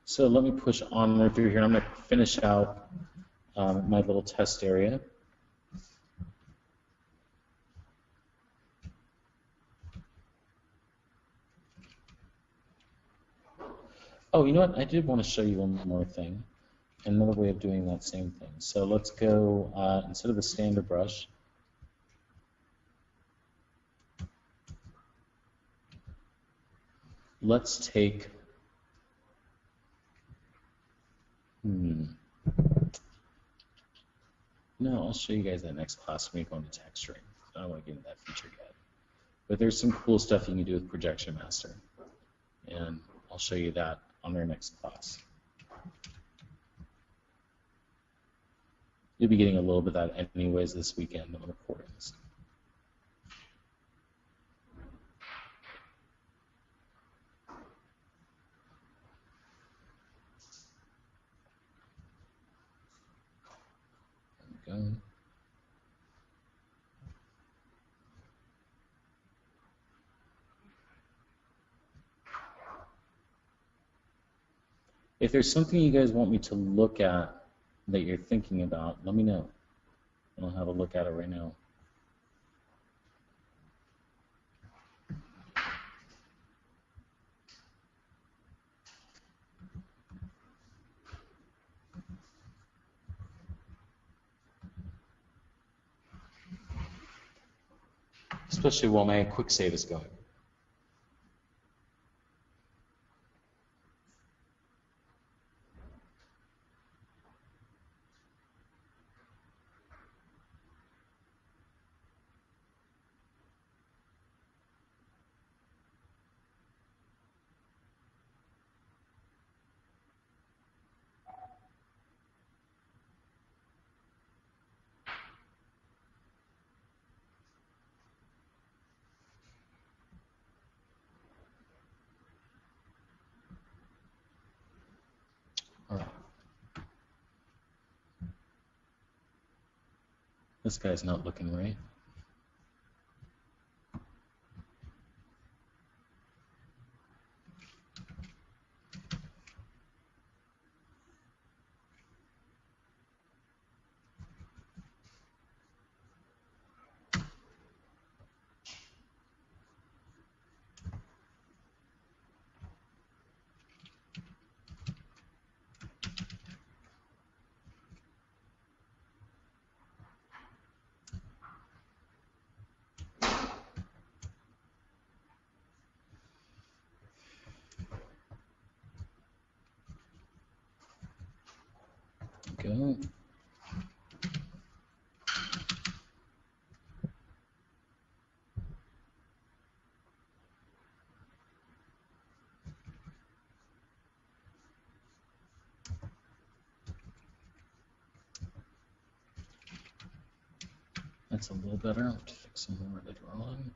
So let me push on through here. I'm going to finish out my little test area. Oh, you know what? I did want to show you one more thing. Another way of doing that same thing. So let's go, instead of the standard brush, let's take, no, I'll show you guys that next class when we go into texturing. I don't want to get into that feature yet. But there's some cool stuff you can do with Projection Master. And I'll show you that on our next class. You'll be getting a little bit of that anyways this weekend on recordings. There we go. If there's something you guys want me to look at that you're thinking about, let me know. I'll have a look at it right now. Especially while my quick save is going. All right. This guy's not looking right. Go. That's a little better. I'll have to fix some more later on.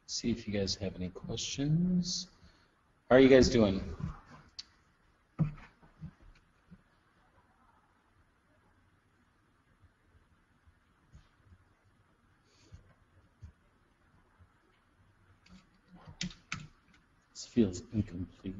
See if you guys have any questions. How are you guys doing? This feels incomplete.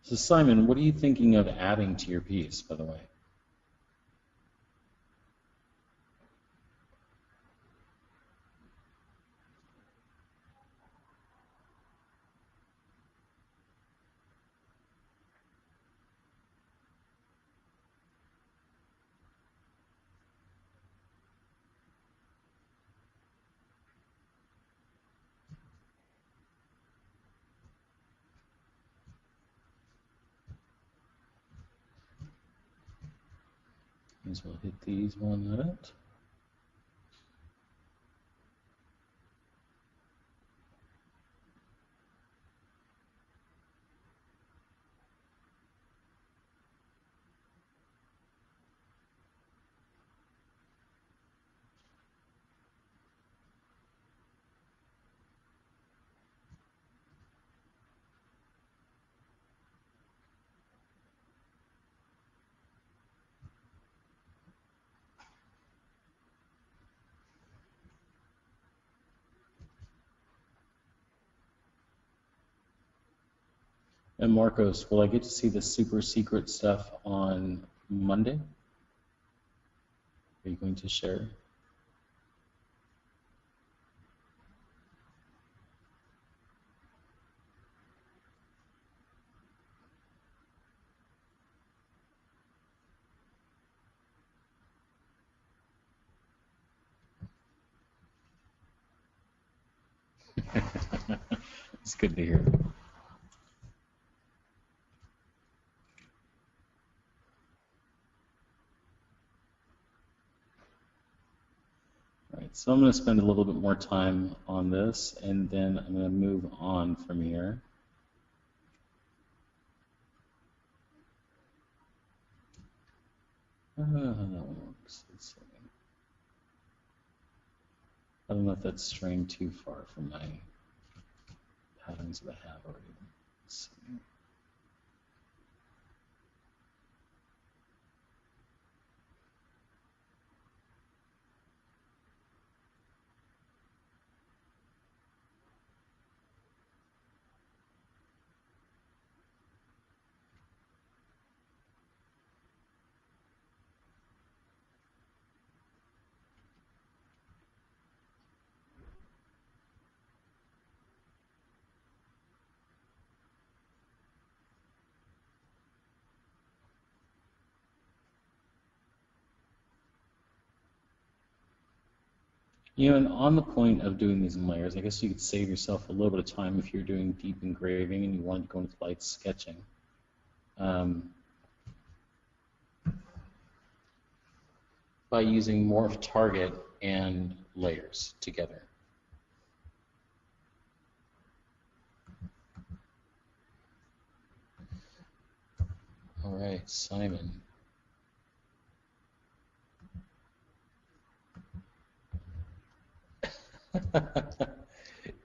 So Simon, what are you thinking of adding to your piece, by the way? As well hit these one minute. And Marcos, will I get to see the super secret stuff on Monday? Are you going to share? It's good to hear. All right, so I'm going to spend a little bit more time on this, and then I'm going to move on from here. That one works. Let's see. I don't know if that's straying too far from my patterns that I have already. Let's see. You know, and on the point of doing these in layers, I guess you could save yourself a little bit of time if you're doing deep engraving and you want to go into light sketching. By using morph target and layers together. All right, Simon.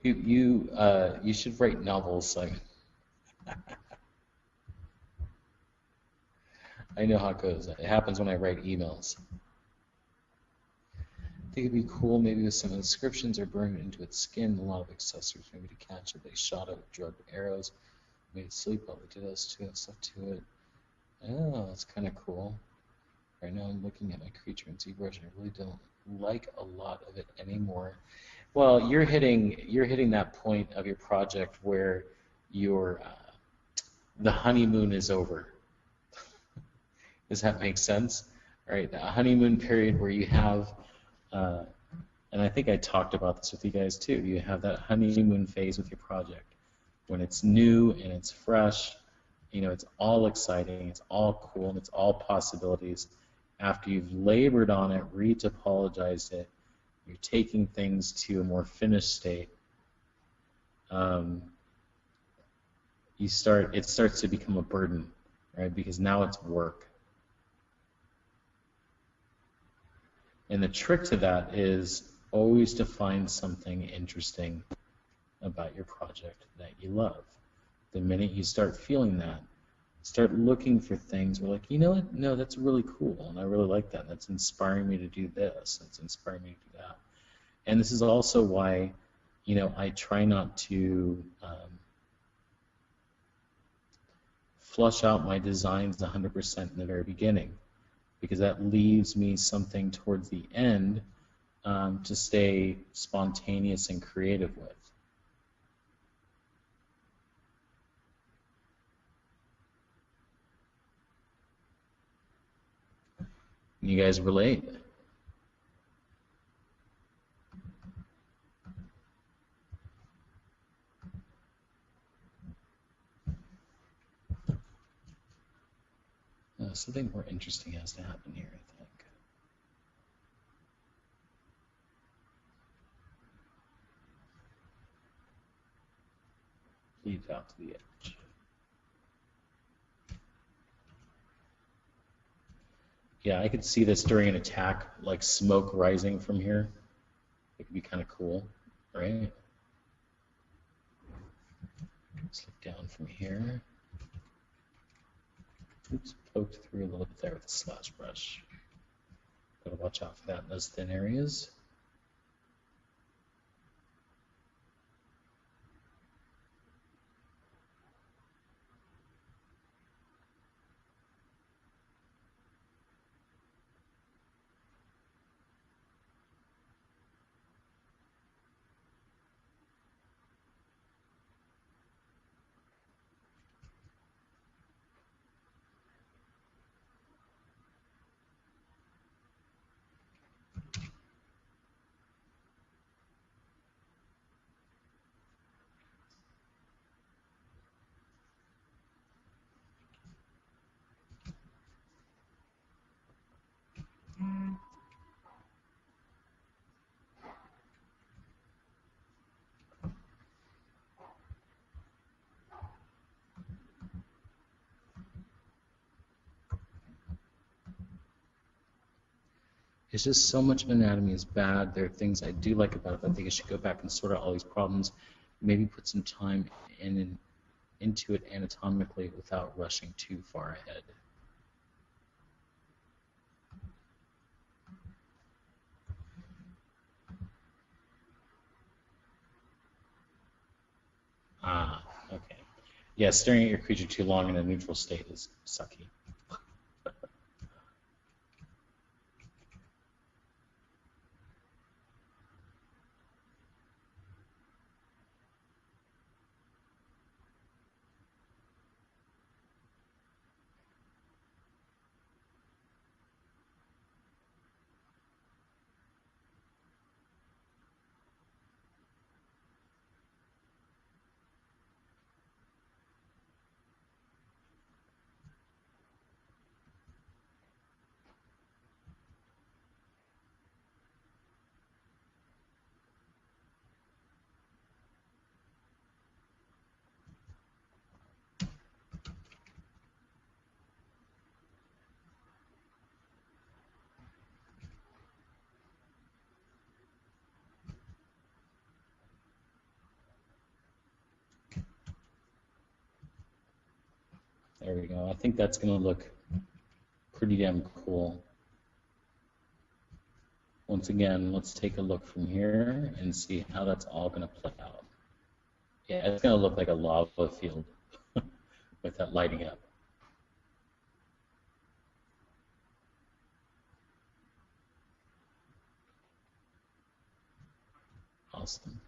You should write novels, Simon. I know how it goes. It happens when I write emails. I think it'd be cool maybe with some inscriptions or burned into its skin. A lot of accessories maybe to catch it. They shot it with drugged arrows, made it sleep while they did those to it, stuff to it. Oh, that's kind of cool. Right now I'm looking at my creature in ZBrush and I really don't like a lot of it anymore. Well, you're hitting that point of your project where your the honeymoon is over. Does that make sense? Right, a honeymoon period where you have, and I think I talked about this with you guys too. You have that honeymoon phase with your project, when it's new and it's fresh, you know, it's all exciting, it's all cool, and it's all possibilities. After you've labored on it, retopologized it, you're taking things to a more finished state. It starts to become a burden, right? Because now it's work. And the trick to that is always to find something interesting about your project that you love. The minute you start feeling that, start looking for things where, like, you know what? No, that's really cool, and I really like that. That's inspiring me to do this. That's inspiring me to do that. And this is also why, you know, I try not to flush out my designs 100% in the very beginning, because that leaves me something towards the end to stay spontaneous and creative with. You guys relate? Something more interesting has to happen here, I think. Lead out to the edge. Yeah, I could see this during an attack, like smoke rising from here. It could be kind of cool, right? Slip down from here. Oops, poked through a little bit there with the slash brush. Gotta watch out for that in those thin areas. It's just so much of anatomy is bad. There are things I do like about it, but I think I should go back and sort out all these problems, maybe put some time into it anatomically without rushing too far ahead. Ah, okay. Yeah, staring at your creature too long in a neutral state is sucky. There we go. I think that's going to look pretty damn cool. Once again, let's take a look from here and see how that's all going to play out. Yeah, it's going to look like a lava field with that lighting up. Awesome.